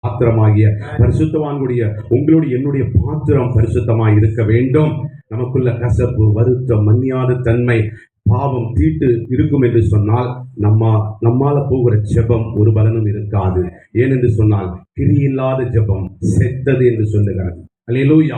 பாத்திரமாகிய பரிசுத்தவான்களுடைய உங்களுடைய என்னுடைய பாத்திரம் பரிசுத்தமாய் இருக்க வேண்டும். நமக்குள்ள கசப்பு, வருத்தம், மன்னியாத தன்மை, பாவம், தீட்டு இருக்கும் என்று சொன்னால் நம்மால போகிற ஜெபம் ஒரு பலனும் இருக்காது. ஏனென்று சொன்னால் கிரியில்லாத ஜெபம் செத்தது என்று சொல்லுகிறது. அல்லேலூயா.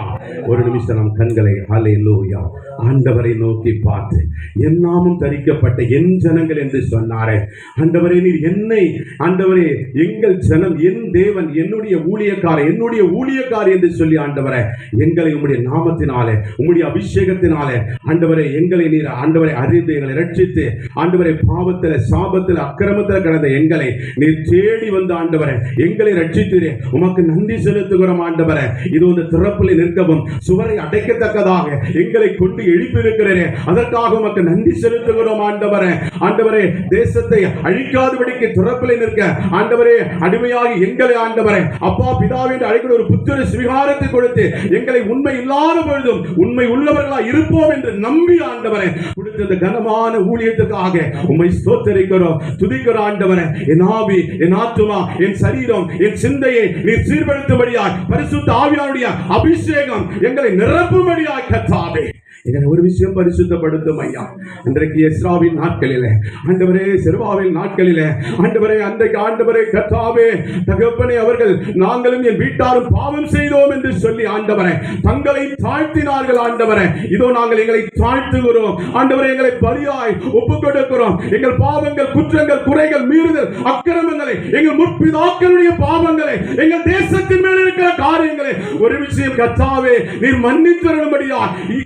ஒரு நிமிஷம் நம் கண்களை அல்லேலூயா ஆண்டவரை நோக்கி பார்த்து, என் நாமம் தரிக்கப்பட்ட என் ஜனங்கள் என்று சொன்னாரே, ஆண்டவரே நீர் என்னை, ஆண்டவரே எங்கள் ஜனம், என் தேவன், என்னுடைய ஊழியக்கார் என்று சொல்லி ஆண்டவரே எங்களை உம்முடைய நாமத்தினாலே, உம்முடைய அபிஷேகத்தினாலே ஆண்டவரே எங்களை நீர் ஆண்டவரை அறிந்து எங்களை ரட்சித்து ஆண்டவரை பாவத்தில், சாபத்தில், அக்கிரமத்தில் கிடந்த எங்களை நீர் தேடி வந்து ஆண்டவரை எங்களை ரட்சித்தீரே, உமக்கு நன்றி செலுத்துகிறோம் ஆண்டவரே. இது ஒரு திறப்பில் நிற்கவும் சுவரை அடைக்கத்தக்கதாக எங்களை கொண்டு எழுப்பியிருக்கிறேனே, அதற்காக உமக்கு நன்றி செலுத்துகிறோம் ஆண்டவரே. ஆண்டவரே தேசத்தை அழிக்காதபடிக்கு திறப்பில் நிற்க ஆண்டவரே அடிமையாகி எங்களை ஆண்டவரே அப்பா பிதாவே என்று அழைக்கிற ஒரு புத்திர சுவிகாரத்தை கொடுத்து எங்களை உண்மை இல்லாத பொழுதும் உண்மை உள்ளவர்களாக இருப்போம் என்று நம்பி ஆண்டவரே கொடுத்த இந்த கனமான ஊழியத்துக்காக உம்மை ஸ்தோத்திரிக்கிறோம், துதிக்கிறோம் ஆண்டவரே. என் ஆவி, என் ஆத்துமா, என் சரீரம், என் சிந்தையை நீர் சீர்படுத்தும்படியாய் பரிசுத்த ஆவியானுடைய அபிஷேகம் எங்களை நிரப்பும்படியாய் கர்த்தாவே எங்களை ஒரு விஷயம் பரிசுத்தப்படுத்தும் ஐயா. இன்றைக்கு எஸ்ராவின் நாட்களிலே ஆண்டவரே, செருபாவின் நாட்களிலே ஆண்டவரே, அன்றைக்கு ஆண்டவரே கர்த்தாவே தகப்பனே அவர்கள் நாங்களும் என் வீட்டாரும் பாவம் செய்தோம் என்று சொல்லி ஆண்டவரே தங்களை தாழ்த்தினார்கள். ஆண்டவரே இதோ நாங்கள் எங்களை தாழ்த்துகிறோம் ஆண்டவரே, எங்களை பலியாய் ஒப்புக் கொடுக்கிறோம். எங்கள் பாவங்கள், குற்றங்கள், குறைகள், மீறுதல், அக்கிரமங்களை, எங்கள் முற்பிதாக்களுடைய பாவங்களை, எங்கள் தேசத்தின் மேல் இருக்கிற காரியங்களை ஒரு விஷயம் கர்த்தாவே நீர் மன்னித்தருளும்படியா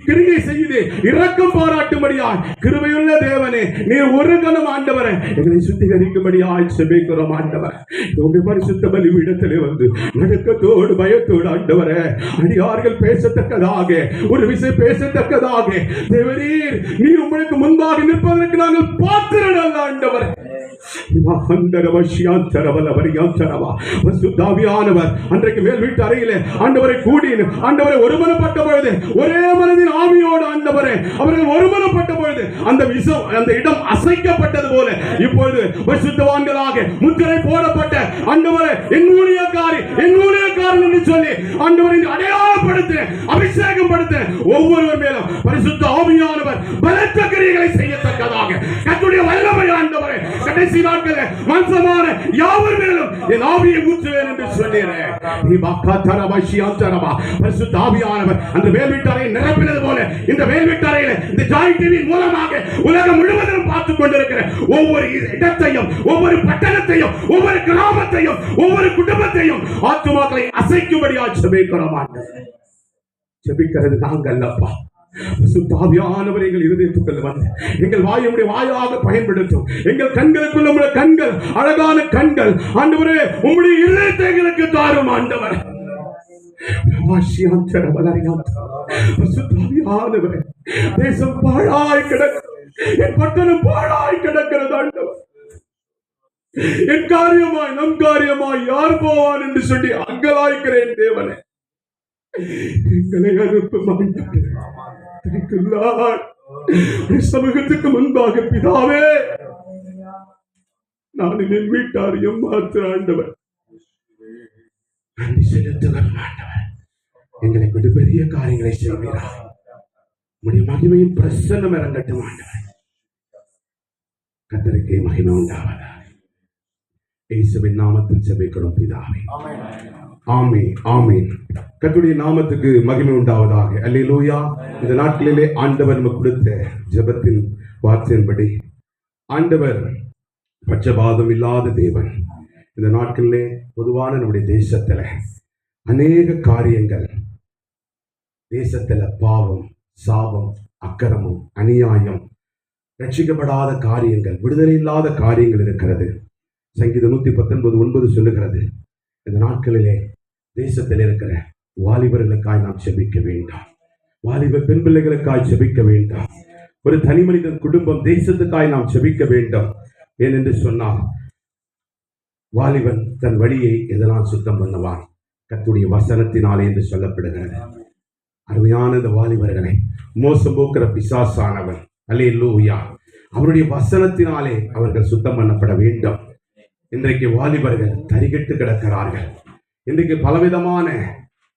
கிரியை செய்து இரக்கம் பாராட்டும்படியாய் கிருபையுள்ள தேவனே நீர் ஒரு கணம் ஆண்டவரே எங்களை சுத்திகரிக்கும்படியாய் செபிக்கிறோம் ஆண்டவரே. உங்க பரிசுத்த பலிபீடத்திலே வந்து நடுக்கத்தோடு பயத்தோடு ஆண்டவரே அடியார்கள் பேசத்தக்கதாக ஒரு விஷயம் பேசத்தக்கதாக தேவரீர் நீர் உங்களுக்கு முன்பாக நிற்பதற்கு நாங்கள் பாத்திரர்கள் ஆண்டவரே. அன்றைக்கு மேல் வீட்டு அறையிலே ஆண்டவரை கூடி ஆண்டவரை ஒருமனப்பட்ட பொழுது, ஒரே மனதின் ஆவியோடு ஆண்டவரே அவர்கள் ஒருமனப்பட்ட பொழுது அந்த இடம் அசைக்கப்பட்டது போல இப்பொழுது பரிசுத்தவான்களாக முத்திரை போடப்பட்ட ஆண்டவரே என் ஊழியக்காரி என்று சொல்லி ஆண்டவரை அடையாளப்படுத்த, அபிஷேகம் படுத்த ஒவ்வொருவர் மேலும் பரிசுத்த ஆவியானவர் பலத்த கிரியைகளை செய்யத்தக்கதாக கர்த்தருடைய வல்லமை ஆண்டவரே கடைசி நாட்களில் மனசமான யாவர் மேலும் என் ஆவியை ஊற்றுவேன் என்று சொன்னீரே. பரிசுத்த ஆவியானவர் அந்த மேல் வீட்டறையை நிரப்பினது போல இந்த மேல் வீட்டறையில் இந்த ஜாய் டிவி மூலமாக உலகம் முழுவதும் பார்த்துக் கொண்டிருக்கிற ஒவ்வொரு இடத்தையும், ஒவ்வொரு பட்டணத்தையும், ஒவ்வொரு கிராமத்தையும், ஒவ்வொரு குடும்பத்தையும் ஆத்துமாக்களை அசைக்கும்படியாக செபிக்கிறோம் ஆண்டவரே. செபிக்கிறது நாங்கள் அல்லப்பா, பரிசுத்தாவியானவர் எங்கள் இருதயத்துக்குள் வந்து எங்கள் வாயுடைய வாயாக பயன்படுத்தும். எங்கள் கண்களுக்குள்ள உம்முடைய கண்கள், அழகான கண்கள் ஆண்டவரே உம்முடைய இருதயத்தை எங்களுக்கு தாரும் ஆண்டவரே. பரிசுத்தாவியானவரே தேசம் பாழாய் கிடக்கிறது, என் பட்டணம் பாழாய் கிடக்கிறது ஆண்டவர். என் காரியமாய் நம் காரியமாய் யார் போவான் என்று சொல்லி அங்கலாய்க்கிறேன் தேவனே, எங்களை அனுப்பும் சமூகத்துக்கு முன்பாக பிதாவே நான் என் வீட்டாரையும் மாத்திர ஆண்டவர் நன்றி செலுத்துகிறோம் ஆண்டவர். எங்களை கொண்டு பெரிய காரியங்களை செய்வீரா, உம்முடைய மகிமையின் பிரசன்னம் இறங்கட்டும் ஆண்டவர். கர்த்தருக்கே மகிமை உண்டாவதாக. இயேசுவின் நாமத்தில் ஜெபிக்கிறோம் பிதாவே, ஆமென் ஆமென். கர்த்தருடைய நாமத்துக்கு மகிமை உண்டாவதாக. அல்லேலூயா. இந்த நாட்களிலே ஆண்டவர் நமக்கு கொடுத்த ஜெபத்தின் வார்த்தையின்படி ஆண்டவர் பட்சபாதம் இல்லாத தேவன். இந்த நாட்களிலே பொதுவான நம்முடைய தேசத்துல அநேக காரியங்கள், தேசத்துல பாவம், சாபம், அக்கிரமம், அநியாயம், ரட்சிக்கப்படாத காரியங்கள், விடுதலை இல்லாத காரியங்கள் இருக்கிறது. சங்கீதம் 119:9 சொல்லுகிறது, இந்த நாட்களிலே தேசத்தில் இருக்கிற வாலிபர்களுக்காய் நாம் செபிக்க வேண்டாம், வாலிப பெண் பிள்ளைகளுக்காய் செபிக்க வேண்டாம், ஒரு தனி மனிதன் குடும்பம் தேசத்துக்காய் நாம் செபிக்க வேண்டும். ஏனென்று சொன்னால் வாலிபன் தன் வழியை எதனால் சுத்தம் பண்ணுவான்? கர்த்தருடைய வசனத்தினாலே என்று சொல்லப்படுகிறது. அருமையான இந்த வாலிபர்களை மோசம் போக்குற பிசாசானவன் அல்லேலூயா அவருடைய வசனத்தினாலே அவர்கள் சுத்தம் பண்ணப்பட வேண்டும். இன்றைக்கு வாலிபர்கள் தரிகட்டு கிடக்கிறார்கள். இன்றைக்கு பலவிதமான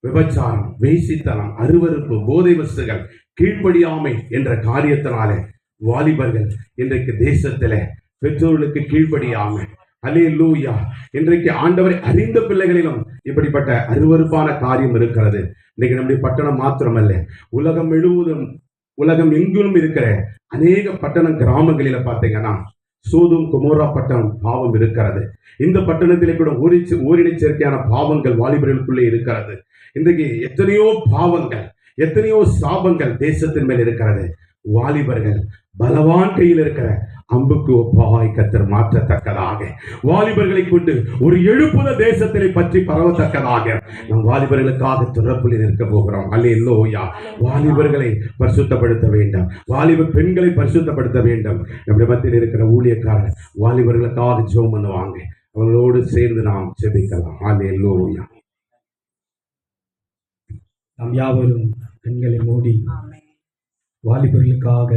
விபச்சாரம், வேசித்தனம், அருவருப்பு, போதை வஸ்துகள், கீழ்ப்படியாமை என்ற காரியத்தினாலே வாலிபர்கள் இன்றைக்கு தேசத்திலே பெற்றோர்களுக்கு கீழ்ப்படியாமை, அல்லேலூயா, இன்றைக்கு ஆண்டவரை அறிந்த பிள்ளைகளிலும் இப்படிப்பட்ட அருவருப்பான காரியம் இருக்கிறது. இன்னைக்கு நம்முடைய பட்டணம் மாத்திரமல்ல, உலகம் முழுவதும், உலகம் எங்கிலும் இருக்கிற அநேக பட்டணம் கிராமங்களில பார்த்தீங்கன்னா சோதோம் கொமோரா பட்டணம் பாவம் இருக்கிறது. இந்த பட்டணத்திலே கூட ஓரினை சேர்க்கையான பாவங்கள் வாலிபர்களுக்குள்ளே இருக்கிறது. இன்றைக்கு எத்தனையோ பாவங்கள், எத்தனையோ சாபங்கள் தேசத்தின் மேல் இருக்கிறது. வாலிபர்கள் பலவான் கையில் இருக்கிற அம்புக்கு ஒப்பாய் கர்த்தர் மாற்றத்தக்கதாக, வாலிபர்களை கொண்டு ஒரு எழுப்புத தேசத்திலே பற்றி பரவத்தக்கதாக நம் வாலிபர்களுக்காக திறப்பில் நிற்க போகிறோம். அல்லேலூயா. வாலிபர்களை பரிசுத்தப்படுத்த வேண்டும், வாலிப பெண்களை பரிசுத்தப்படுத்த வேண்டும். நம்முடைய மத்தியில் இருக்கிற ஊழியக்காரர் வாலிபர்களுக்காக ஜெபம் பண்ணுவாங்க. அவர்களோடு சேர்ந்து நாம் ஜெபிக்கலாம். அல்லேலூயா. நாம் யாவரும் கண்களை மூடி வாலிபர்களுக்காக,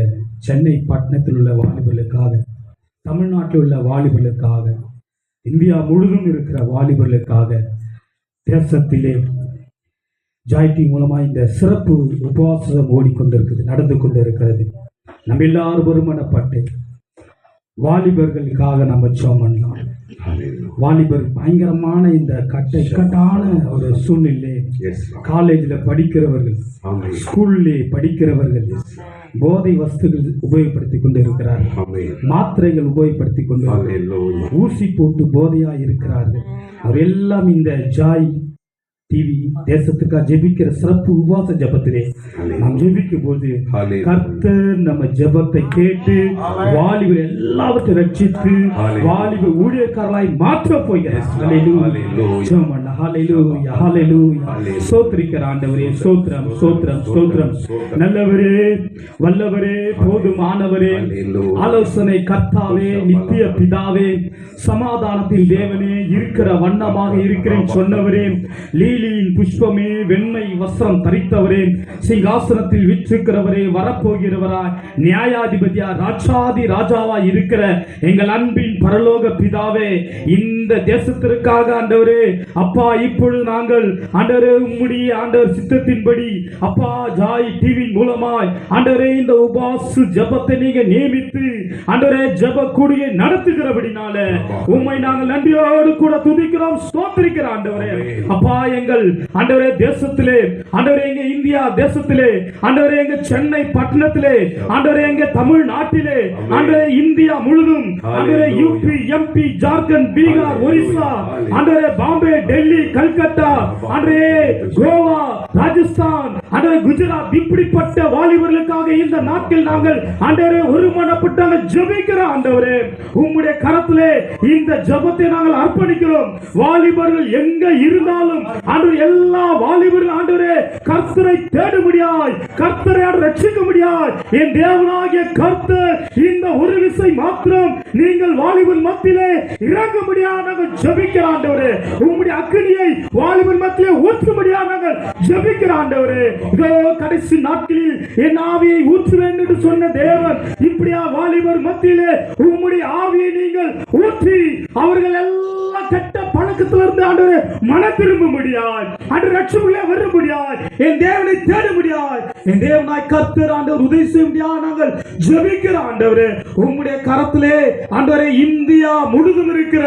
சென்னை பட்டணத்தில் உள்ள வாலிபர்களுக்காக, தமிழ்நாட்டில் உள்ள வாலிபர்களுக்காக, இந்தியா முழுதும் இருக்கிற வாலிபர்களுக்காக, தேசத்திலே ஜாய்டி மூலமாக இந்த சிறப்பு உபவாசம் ஓடிக்கொண்டிருக்கிறது, நடந்து கொண்டிருக்கிறது. நம்ம எல்லாரும் ஒருமனப்பட்டு வாலிபர்களுக்காக நம்ம ஜெபம் பண்ணலாம். வாலிபர் பயங்கரமான இந்த இக்கட்டான ஒரு சூழ்நிலை, காலேஜ்ல படிக்கிறவர்கள், ஸ்கூல்ல படிக்கிறவர்கள் போதை வஸ்துகள் உபயோகப்படுத்திக் கொண்டு இருக்கிறார்கள், மாத்திரைகள் உபயோகப்படுத்திக் கொண்டு, ஊசி போட்டு போதையா இருக்கிறார்கள். அவர் எல்லாம் இந்த ஜாய் டிவி தேசத்துக்காக ஜெபிக்கிற சிறப்பு உபவாச ஜெபத்திலே நாம் ஜெபிக்கும் போது கர்த்தர் நம்ம ஜெபத்தை கேட்டு வாலிபர் எல்லாவற்றையும் ரட்சித்து வாலிபர் ஊழியக்காரர்களாய் மாற்ற போகிறார். ஸ்தோத்திரிக்கிற ஆண்டவரே, ஸ்தோத்திரம் ஸ்தோத்திரம் ஸ்தோத்திரம். நல்லவரே, வல்லவரே, போதுமானவரே, ஆலோசனை கர்த்தாவே, நித்திய பிதாவே, சமாதானத்தின் தேவனே, இருக்கிற வண்ணமாக இருக்கிறேன் சொன்னவரே, லீலியின் புஷ்பமே, வெண்மை வஸ்திரம் தரித்தவரே, சிங்காசனத்தில் விற்றிருக்கிறவரே, வரப்போகிறவராய், நியாயாதிபதியா, ராஜாதி ராஜாவாய் இருக்கிற எங்கள் அன்பின் பரலோக பிதாவே, இந்த தேசத்திற்காக ஆண்டவரே அப்பா, இப்பொழுது நாங்கள் ஆண்டவரே உம்முடைய ஆண்டவர் சித்தத்தின்படி அப்பா ஜாய் டிவி மூலமாய் ஆண்டவரே இந்த உபவாச ஜெபத்தை நீங்க நியமித்து ஆண்டவரே ஜெப கூடிய நடத்துகிறபடினால உம்மை நாங்கள் நன்றியோடு கூட துதிக்கிறோம், ஸ்தோத்திரிக்கிறோம் ஆண்டவரே. அப்பா, எங்கள் ஆண்டவரே தேசத்திலே, ஆண்டவரே எங்க இந்தியா தேசத்திலே, ஆண்டவரே எங்க சென்னை பட்டணத்திலே, ஆண்டவரே எங்க தமிழ்நாட்டிலே, ஆண்டவரே இந்தியா முழுதும், ஆண்டவரே யூபி, எம்பி, ஜார்க்கண்ட், பீகார், ஒரிசா, ஆண்டவரே பாம்பே, டெல்லி, கல்கத்தா, ஆண்டவரே கோவா, ராஜஸ்தான், ஆண்டவரே குஜராத், இப்படிப்பட்ட வாலிபர்களுக்காக இந்த நாட்டில் நாங்கள் ஆண்டவரே ஒருமனப்பட்டு ஜெபிக்கிறோம். ஆண்டவரே உம்முடைய கரத்திலே இந்த ஜெபத்தை நாங்கள் அர்ப்பணிக்கிறோம். வாலிபர்கள் எங்க இருந்தாலும் ஆண்டவரே எல்லா வாலிபர்கள் ஆண்டவரே கர்த்தரை தேடும்படியாய், கர்த்தரை ரட்சிக்கும்படியாய் என் தேவனாகிய கர்த்தர் இந்த ஒரு விசை மாத்திரம் நீங்கள் வாலிபர் மத்தியிலே இறங்கும்படியாக நாங்கள் ஜெபிக்கிறோம். ஆண்டவரே உம்முடைய அக்கினியை வாலிபர் மத்தியிலே ஊற்றும்படியாக நாங்கள் ஜெபிக்கிறோம். ஆண்டவரே இதோ கடைசி நாட்களில் என் ஆவியை ஊற்றுவேன் என்று சொன்ன தேவன் இப்படியா வாலிபர் மத்தியிலே உம்முடைய ஆவியை நீங்கள் ஊற்றி அவர்கள் எல்லாம் கெட்ட பழக்கத்திலிருந்து ஆண்டவரே மன திரும்ப முடியாது, ஆண்டவர் ரட்சிப்புகளே வர முடியாது, என் தேவனை தேட முடியாது, என் தேவனாய் கர்த்தர் ஆண்டவர் உதவி செய்ய முடியாது. நாங்கள் ஜெபிக்கிறோம். ஆண்டவரே உம்முடைய கரத்திலே ஆண்டவரே இந்தியா முழுதும் இருக்கிற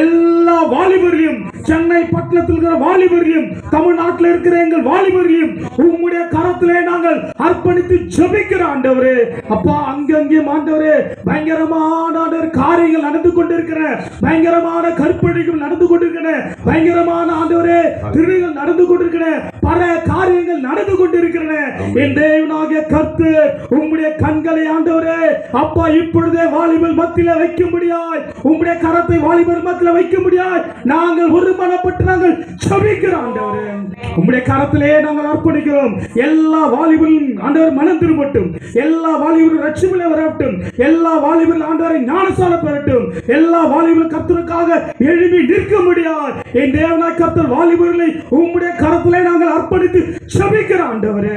எல்லா வாலிபர்களையும், சென்னை பட்டணத்தில் இருக்கிற வாலிபர்களையும், தமிழ்நாட்டில் இருக்கிற எங்கள் வாலிபர்களையும் உம்முடைய கரத்திலே நாங்கள் அர்ப்பணித்து ஜெபிக்கிறோம். ஆண்டவரே அப்பா, அங்கங்கே ஆண்டவரே பயங்கரமான காரியங்கள் நடந்து கொண்டிருக்கிற, பயங்கரமான கற்பழிகள் நடந்து கொண்டிருக்கிற, பயங்கரமான ஆண்டவரே திருடுகள் நடந்து கொண்டிருக்கிற, பல காரியங்கள் நடந்து கொண்டிருக்கின்றன. என் தேவனாகிய கர்த்தர் உம்முடைய கண்களை ஆண்டவரே அப்பா இப்பொழுதே வாலிபர் மத்தியில வைக்க முடியாது, உம்முடைய கரத்தை வாலிபர் மத்தியில வைக்க முடியாது. நாங்கள் ஒருமனப்பட்டு நாங்கள் ஜெபிக்கிறோம். ஆண்டவரே உம்முடைய கரத்திலே நாங்கள் அர்ப்பணிக்கிறோம். எல்லா வாலிபரும் ஆண்டவர் மனம் திரும்பட்டும், எல்லா வாலிபரும் ரட்சிப்பிலே வரட்டும், எல்லா வாலிபரும் ஆண்டவரை ஞானஸ்நானம் பெறட்டும், எல்லா வாலிபரும் கர்த்தருக்காக எழுப்பி நிற்க முடியாது. என் தேவனாய் கர்த்தர் வாலிபர்களை உம்முடைய கரத்திலே நாங்கள் அர்ப்பணித்து ஜெபிக்கிறோம். ஆண்டவரே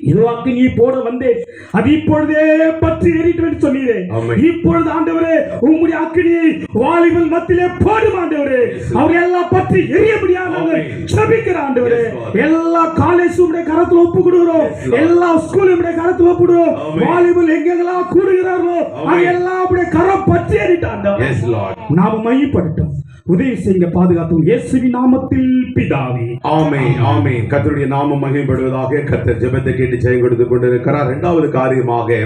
இதோ அக்கினி போட வந்தேன், அது இப்பொழுதே பற்றி எரிட்டு என்று சொன்னீரே. ஆமென். இப்பொழுது ஆண்டவரே உம்முடைய அக்கினியை வாலிபல் மத்தியிலே போடும் ஆண்டவரே. அவங்க எல்லாம் பற்றி எரியபடியாக நாங்கள் ஜெபிக்கிறோம் ஆண்டவரே. எல்லா காலேஜ் உம்முடைய கரத்தில் ஒப்பு கொடுக்கிறோம், எல்லா ஸ்கூல் உம்முடைய கரத்தில் ஒப்பு கொடுக்கிறோம். வாலிபல் எங்கெல்லாம் கூடுகிறார்களோ அங்க எல்லாம் உம்முடைய கரம் பற்றி எரிட்டாண்டவர். Yes Lord. நாம மையப்படட்டும், உதவி செய்யுங்க, பாதுகாத்தும் இயேசுவின் நாமத்தில் பிதாவே. ஆமென் ஆமென். கர்த்தருடைய நாமம் மகிமைப்படுவதாக. கர்த்தர் ஜெபத்தை கேட்டு ஜெயம் கொடுத்து கொண்டிருக்கிறார். இரண்டாவது காரியமாக,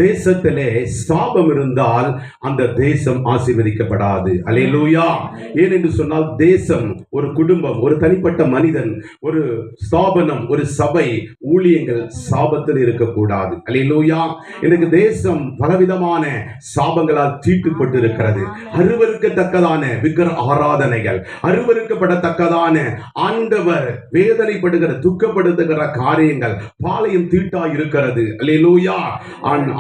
தேசத்திலே சாபம் இருந்தால் அந்த தேசம் ஆசீர்வதிக்கப்படாது. அல்லேலூயா. ஏனென்று சொன்னால் தேசம், ஒரு குடும்பம், ஒரு தனிப்பட்ட மனிதன், ஒரு ஸ்தாபனம், ஒரு சபை, ஊழியங்கள் சாபத்தில் இருக்கக்கூடாது. அல்லேலூயா. எனக்கு தேசம் பலவிதமான சாபங்களால் தீட்டுப்பட்டு இருக்கிறது. அருவருக்கத்தக்கதான விக்கிர ஆராதனைகள், அருவருக்கப்படத்தக்கதான ஆண்டவர் வேதனைப்படுகிற துக்கப்படுத்துகிற காரியங்கள் பாளையம் தீட்டா இருக்கிறது. அல்லேலூயா.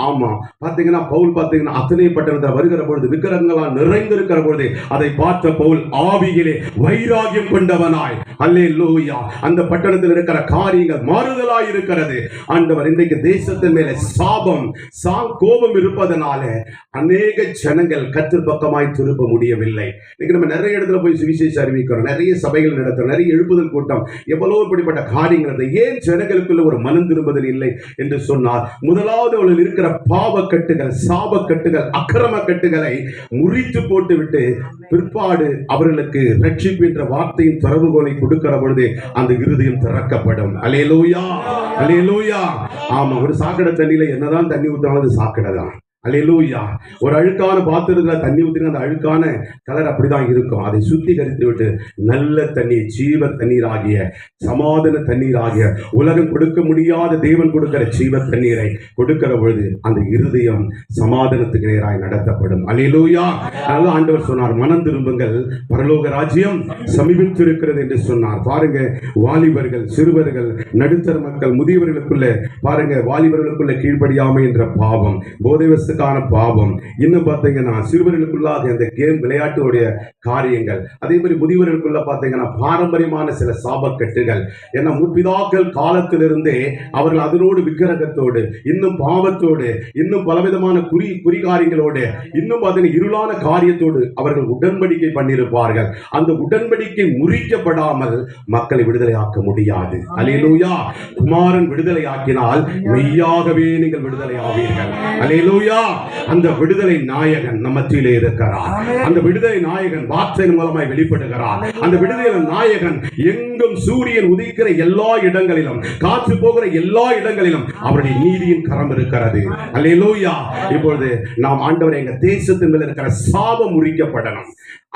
ஆமா, பாத்தீங்கன்னா பவுல் பாத்தீங்கன்னா அத்தனை பட்டணத்தில் வருகிற பொழுது விக்கிரகங்களால் நிறைந்திருக்கிற பொழுது அதை பார்த்த பவுல் ஆவியிலே வைராகியம் கொண்டவனாய், அல்லேலூயா, அந்த பட்டணத்தில் இருக்கிற காரியங்கள் மாறுதலாய் இருக்கிறது. ஆண்டவர் இன்றைக்கு தேசத்தின் மேலே சாபம் கோபம் இருப்பதனால அநேக ஜனங்கள் கர்த்தர் பக்கமாய் திரும்ப முடியவில்லை. இன்னைக்கு நம்ம நிறைய இடத்துல போய் சுவிசேஷம் அறிவிக்கிறோம், நிறைய சபைகள் நடத்துறோம், நிறைய எழுப்புதல் கூட்டம், எவ்வளவு இப்படிப்பட்ட காரியங்கள். ஏன் ஜனங்களுக்குள்ள ஒரு மனம் திரும்புதல் இல்லை என்று சொன்னால், முதலாவது அவர்கள் இருக்கிற பாவக்கட்டுகள், சாபக்கட்டுகள், அக்கிரம கட்டுகளை முறித்து போட்டுவிட்டு பிற்பாடு அவர்களுக்கு ரட்சிப்பு என்ற வார்த்தையின் திறவுகோலை கொடுக்கிற பொழுது அந்த இருதயம் திறக்கப்படும். அல்லேலூயா அல்லேலூயா. ஆமா, ஒரு சாக்கடை தண்ணியில என்னதான் தண்ணி ஊற்றினாலும் அது சாக்கடை தான். அல்லேலூயா. ஒரு அழுக்கான பாத்திரத்தில் தண்ணி ஊற்றினா அந்த அழுக்கான கலர் அப்படிதான் இருக்கும். அதை சுத்திகரித்து விட்டு நல்ல தண்ணீர், ஜீவ தண்ணீர் ஆகிய, சமாதான தண்ணீர் ஆகிய, உலகம் கொடுக்க முடியாத தேவன் கொடுக்கிற ஜீவ தண்ணீரை கொடுக்கிற பொழுது அந்த இருதயம் சமாதானத்துக்கு நேராய் நடத்தப்படும். அல்லேலூயா. அதனால ஆண்டவர் சொன்னார், மனம் திரும்புங்கள், பரலோக ராஜ்யம் சமீபித்திருக்கிறது என்று சொன்னார். பாருங்க, வாலிபர்கள், சிறுவர்கள், நடுத்தர மக்கள், முதியவர்களுக்குள்ள பாருங்க, வாலிபர்களுக்குள்ள கீழ்ப்படியாமை என்ற பாவம், போதை பாவம், இன்னும் பார்த்தீங்கன்னா சிறுவர்களுக்குள்ளாக இந்த கேம் விளையாட்டுடைய காரியங்கள், அதே மாதிரி முதியவர்களுக்குள்ள பார்த்தீங்கன்னா பாரம்பரியமான சில சாபக்கட்டுகள். ஏன்னா முற்பிதாக்கள் காலத்திலிருந்தே அவர்கள் அதனோடு விக்கிரகத்தோடு, இன்னும் பாவத்தோடு, இன்னும் பலவிதமான குறிகாரியங்களோடு, இன்னும் பார்த்தீங்கன்னா இருளான காரியத்தோடு அவர்கள் உடன்படிக்கை பண்ணியிருப்பார்கள். அந்த உடன்படிக்கை முறிக்கப்படாமல் மக்களை விடுதலையாக்க முடியாது. அல்லேலூயா. குமாரன் விடுதலையாக்கினால் மெய்யாகவே நீங்கள் விடுதலை ஆவீர்கள். அல்லேலூயா. அந்த விடுதலை நாயகன் நம்ம மத்தியிலே இருக்கிறார். அந்த விடுதலை நாயகன் வார்த்தையின் மூலமாய் வெளிப்படுகிறார். அந்த விடுதலை நாயகன் எங்கும் சூரியன் உதிக்கிற எல்லா இடங்களிலும், காற்று போகிற எல்லா இடங்களிலும் அவருடைய நீதியின் கரம் இருக்கிறது. அல்லேலூயா. இப்பொழுது நாம் ஆண்டவரே, எங்க தேசத்தின் மேல் இருக்கிற சாபம் முறிக்கப்படணும்,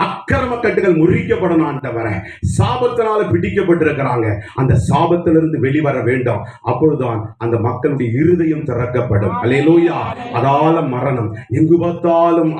அக்கிரம கட்டுகள் முறிக்கப்படணும். ஆண்டவரே, சாபத்தினால பிடிக்கப்பட்டிருக்கிறாங்க, அந்த சாபத்திலிருந்து வெளிவர வேண்டும். அப்பொழுதுதான் அந்த மக்களுடைய இருதயம் திறக்கப்படும். அல்லேலூயா. அதால மரணம், எங்கு பார்த்தாலும்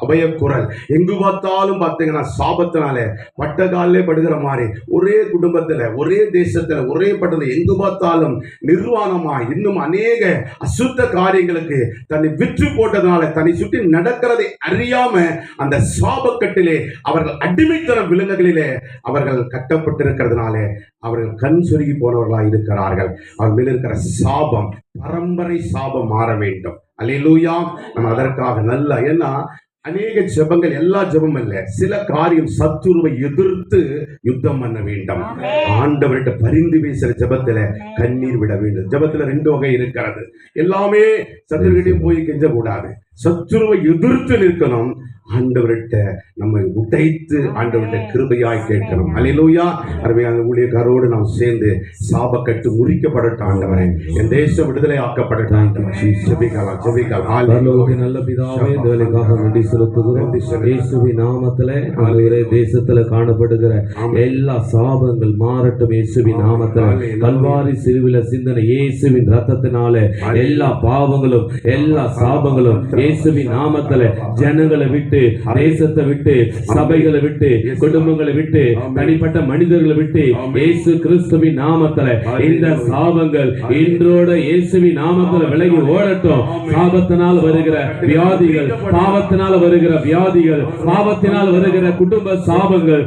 அபயக்குரல், எங்கு பார்த்தாலும் பார்த்தீங்கன்னா சாபத்தினால பட்டகாலே படுகிற மாதிரி, ஒரே குடும்பத்துல, ஒரே தேசத்துல, ஒரே பட்டணத்துல எங்கு பார்த்தாலும் நிர்வாணமா, இன்னும் அநேக அசுத்த காரியங்களுக்கு தன்னை விற்று போட்டதுனால தன்னை சுற்றி நடக்கிறதை அறியாம அந்த சாபக்கட்டில் அவர்கள் அடிமைத்தன விலங்குகளிலே அவர்கள் கட்டப்பட்டிருக்கிறதுனால அவர்கள் கண் சுருகி போனவர்களாக இருக்கிறார்கள். அவர் மேல் இருக்கிற சாபம், பரம்பரை சாபம் மாற வேண்டும். அல்லேலூயா. நம்ம அதற்காக நல்ல, ஏன்னா அநேக ஜெபங்கள், எல்லா ஜெபம் இல்ல, சில காரியம் சத்துருவை எதிர்த்து யுத்தம் பண்ண வேண்டும். ஆண்டவர்கிட்ட பரிந்து பேசுற ஜெபத்துல கண்ணீர் விட வேண்டும். ஜெபத்துல 2 வகை இருக்கிறது. எல்லாமே சத்துருக்கிட்டையும் போய் கெஞ்ச கூடாது, சத்துருவை எதிர்த்து நிற்கணும். ஆண்டவர்கிட்ட நம்ம உடைத்து ஆண்டவர்கிட்ட கிருபையாய் கேட்கணும். அல்லேலூயா. அருமையான ஊழியக்காரோடு நாம் சேர்ந்து சாபக்கட்டு முறிக்கப்படட்டும். ஆண்டவரே, என் தேசம் விடுதலை ஆக்கப்படட்டும். ஜெபிக்கலாம், ஜெபிக்கலாம். நல்ல பிதாவே, இந்த வேலைக்காக நன்றி செலுத்துகிறோம். இயேசுவின் நாமத்திலே ஆண்டவரே, தேசத்துல காணப்படுகிற எல்லா சாபங்கள் மாறட்டும். இயேசுவின் நாமத்திலே, கல்வாரி சிலுவையில சிந்தனை இயேசுவின் ரத்தத்தினாலே எல்லா பாவங்களும், எல்லா சாபங்களும் இயேசுவின் நாமத்திலே ஜனங்களை விட்டு விட்டு, தேசத்தை விட்டு, சபைகளை விட்டு, குடும்பங்களை விட்டு, தனிப்பட்ட மனிதர்களை விட்டு இயேசு கிறிஸ்துவின் நாமத்துல இந்த சாபங்கள் இன்றோட இயேசுவின் நாமத்துல விலகி ஓடட்டும். சாபத்தினால் வருகிற வியாதிகள், பாவத்தினால் வருகிற வியாதிகள், பாவத்தினால் வருகிற குடும்ப சாபங்கள்,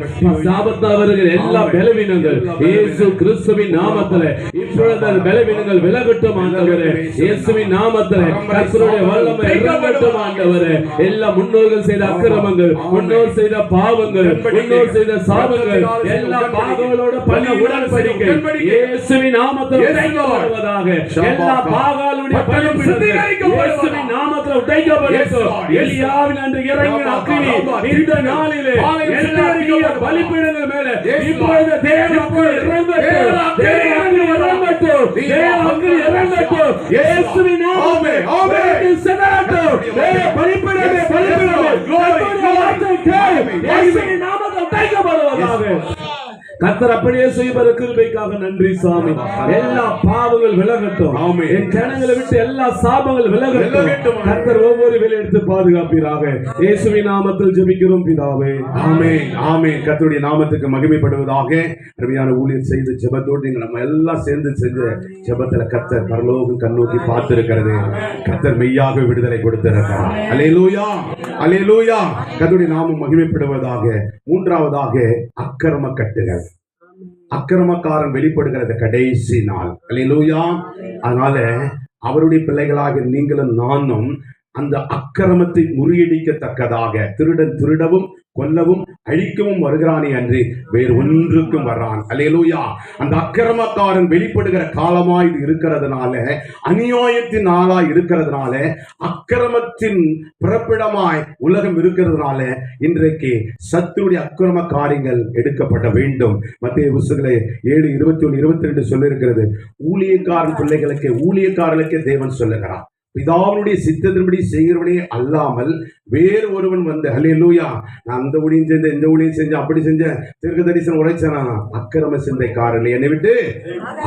சாபத்தால் வருகிற எல்லா பலவீனங்கள் இயேசு கிறிஸ்துவின் நாமத்துல இப்பொழுது அந்த பலவீனங்கள் விலகட்டும் ஆண்டவரே. இயேசுவின் நாமத்துல கர்த்தருடைய வல்லமை இறங்கட்டும் ஆண்டவரே. எல்லா முன்னோர்கள் செய்த அக்கிரமங்கள், முன்னோர் செய்த பாவங்கள், முன்னோர் செய்த சாபங்கள், எல்லா பாவங்களோட பல உடன்படிக்கை இயேசுவின் நாமத்தில் உடைக்கப்படுவதாக. எல்லா பாகாலுடைய பலிபீடங்கள் இயேசுவின் நாமத்தில் உடைக்கப்படட்டும். எலியாவின் அன்று இறங்கின அக்கினி இந்த நாளிலே எல்லா தீய பலிபீடங்கள் மேலே இப்பொழுது தேவனுக்கு இறங்கட்டும். தேவனுக்கு இறங்கட்டும். தேவனுக்கு இறங்கட்டும். இயேசுவின் நாமத்தில் ஆமென். செனட்டும். பலிபீடமே பலிபீடமே கர்த்தருடைய வார்த்தை கேள். இயேசுவின் நாமத்தில் உடைக்கப்படுவதாக. கர்த்தர் அப்படியே செய்வது கிருபைக்காக நன்றி சாமி. எல்லா பாவங்கள் விலகட்டும். என் ஜனங்களை விட்டு எல்லா சாபங்கள் விலகட்டும். கர்த்தர் ஒவ்வொரு வேலை எடுத்து பாதுகாப்பீராக. இயேசுவின் நாமத்தில் ஜெபிக்கிறோம் பிதாவே. ஆமென் ஆமென். கர்த்தருடைய நாமத்துக்கு மகிமைப்படுவதாக. அருமையான ஊழியர் செய்த ஜெபத்தோடு நீங்கள் நம்ம எல்லாம் சேர்ந்து செஞ்ச ஜெபத்துல கர்த்தர் பரலோகம் கண்ணோக்கி பார்த்திருக்கிறது. கர்த்தர் மெய்யாக விடுதலை கொடுத்திருக்கிறார். அல்லேலூயா அல்லேலூயா. கர்த்தருடைய நாமம் மகிமைப்படுவதாக. மூன்றாவதாக அக்கிரம கட்டுகள். அக்கிரமக்காரன் வெளிப்படுகிறது கடைசி நாள். அல்லேலூயா. அதனால அவருடைய பிள்ளைகளாக நீங்களும் நானும் அந்த அக்கிரமத்தை முறியடிக்கத்தக்கதாக திருடன் திருடவும் கொல்லவும் அழிக்கவும் வருகிறானே அன்றி வேறு ஒன்றுக்கும் வர்றான். அல்லேலூயா. அந்த அக்கிரமக்காரன் வெளிப்படுகிற காலமாய் இது இருக்கிறதுனால, அநியாயத்தின் நாளாய் இருக்கிறதுனால, அக்கிரமத்தின் பிறப்பிடமாய் உலகம் இருக்கிறதுனால இன்றைக்கு சத்துருடைய அக்கிரம காரியங்கள் எடுக்கப்பட வேண்டும். மத்தேயு புத்தகத்திலே 7:21-22 சொல்லியிருக்கிறது. ஊழியக்காரன் பிள்ளைகளுக்கு ஊழியக்காரர்களுக்கு தேவன் சொல்லுகிறார், பிதாவுடைய சித்தத்தின்படி செய்கிறவனே அல்லாமல் வேறு ஒருவன் வந்து அல்லேலூயா நான் அந்த ஊழியம் செஞ்சேன், இந்த ஊழியம் செஞ்சேன், அப்படி செஞ்சேன், தீர்க்க தரிசனம் உரைச்சனா, அக்கிரம சிந்தைக்காரன் என்னை விட்டு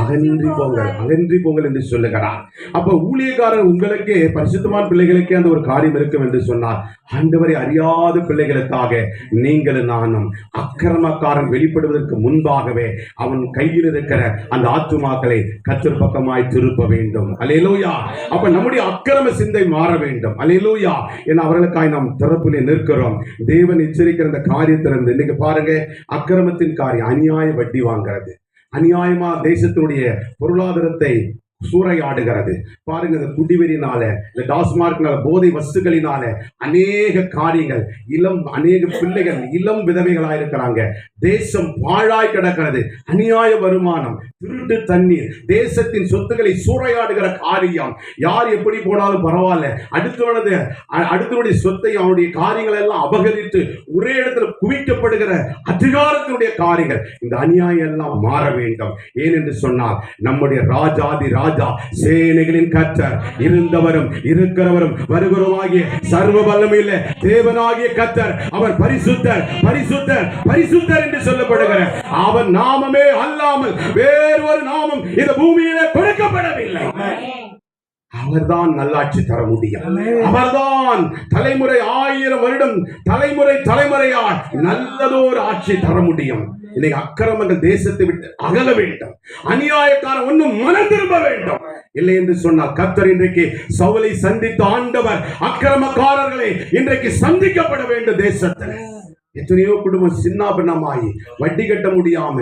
அகன்றி போங்கள் என்று சொல்லுகிறார். அப்ப ஊழியக்காரர் உங்களுக்கு பரிசுத்தமான பிள்ளைகளுக்கே அந்த ஒரு காரியம் இருக்கும் என்று சொன்னார். ஆண்டவரை அறியாத பிள்ளைகளுக்காக நீங்களும் நானும் அக்கிரமக்காரன் வெளிப்படுவதற்கு முன்பாகவே அவன் கையில் இருக்கிற அந்த ஆத்துமாக்களை கர்த்தர் பக்கமாய் திருப்ப வேண்டும். அல்லேலூயா. அப்ப நம்முடைய அக்கிரம சிந்தை மாற வேண்டும். அல்லேலூயா. ஏன்னா அவர்களுக்காய் நாம் திறப்பிலே நிற்கிறோம். தேவன் எச்சரிக்கிற அந்த காரியத்திலிருந்து இன்னைக்கு பாருங்க, அக்கிரமத்தின் காரியம் அநியாய வட்டி வாங்கிறது, அநியாயமா தேசத்தினுடைய பொருளாதாரத்தை சூறையாடுகிறது. பாருங்க, இந்த குடிவெறினால, இந்த டாஸ்மார்க்னால, போதை வஸ்துகளினால அநேக காரியங்கள், அநேக பிள்ளைகள் இளம் விதவைகளாக இருக்கிறாங்க. தேசம் பாழாய் கிடக்கிறது. அநியாய வருமானம், திருட்டு தண்ணீர், தேசத்தின் சொத்துக்களை சூறையாடுகிற காரியம். யார் எப்படி போனாலும் பரவாயில்ல, அடுத்தவனுடைய சொத்தை அவனுடைய காரியங்கள் எல்லாம் அபகரித்து ஒரே இடத்துல குவிக்கப்படுகிற அதிகாரத்தினுடைய காரியங்கள். இந்த அநியாயம் எல்லாம் மாற வேண்டும். ஏனென்று சொன்னால் நம்முடைய ராஜாதி ராஜா சேனைகளின் கர்த்தர், இருந்தவரும் இருக்கிறவரும் வருகிறவருமாகிய சர்வ வல்லமையுள்ள தேவனாகிய கர்த்தர், அவர் பரிசுத்தர் பரிசுத்தர் பரிசுத்தர் என்று சொல்லப்படுகிற அவர் நாமமே அல்லாமல் வேறு ஒரு நாமம் இந்த பூமியிலே கொடுக்கப்படவில்லை. அவர்தான் நல்லாட்சி தர முடியும். அவர்தான் தலைமுறை 1000 வருடம் தலைமுறையாய் நல்லதோர் ஆட்சி தர முடியும். இன்னைக்கு அக்கிரமங்கள் தேசத்தை விட்டு அகல வேண்டும். அநியாயக்காரன் ஒன்னும் மனம் திரும்ப வேண்டும். இல்லை என்று சொன்னால் கர்த்தர் இன்றைக்கு சவுலை சந்தித்த ஆண்டவர் அக்கிரமக்காரர்களை இன்றைக்கு சந்திக்கப்பட வேண்டும். தேசத்தில் எத்தனையோ குடும்பம் சின்ன பின்னமாயி வட்டி கட்ட முடியாம,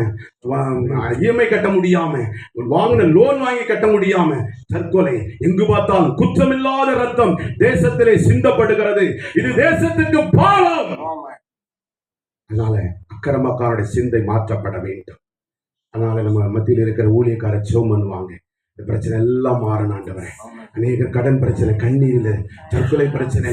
இஎம்ஐ கட்ட முடியாம, வாங்கின லோன் வாங்கி கட்ட முடியாம தற்கொலை. எங்கு பார்த்தாலும் குற்றமில்லாத ரத்தம் தேசத்திலே சிந்தப்படுகிறது. இது தேசத்துக்கு பாவம். அதனால அக்கிரமக்காரருடைய சிந்தை மாற்றப்பட வேண்டும். அதனால நம்ம மத்தியில் இருக்கிற ஊழியக்கார ஜெபம் பண்ணுவாங்க. இந்த பிரச்சனை எல்லாம் மாறணும் ஆண்டவரே. அநேக கடன் பிரச்சனை, கண்ணீர், தற்கொலை பிரச்சனை,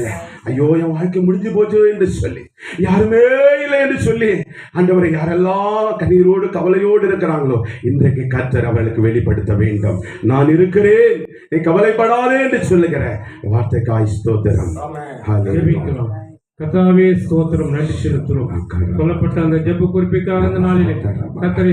ஐயோ என் வாழ்க்கை முடிஞ்சு போச்சு என்று சொல்லி, யாருமே இல்லை என்று சொல்லி ஆண்டவரை யாரெல்லாம் கண்ணீரோடு கவலையோடு இருக்கிறாங்களோ இன்றைக்கு கர்த்தர் அவர்களுக்கு வெளிப்படுத்த வேண்டும். நான் இருக்கிறேன், நீ கவலைப்படாதே என்று சொல்லுகிற வார்த்தைக்காய் ஸ்தோத்திரம். கர்த்தாவே ஸ்தோத்திரம், நன்றி செலுத்துகிறோம். சொல்லப்பட்ட அந்த ஜெப குறிப்புக்காக இந்த நாளிலே கர்த்தரை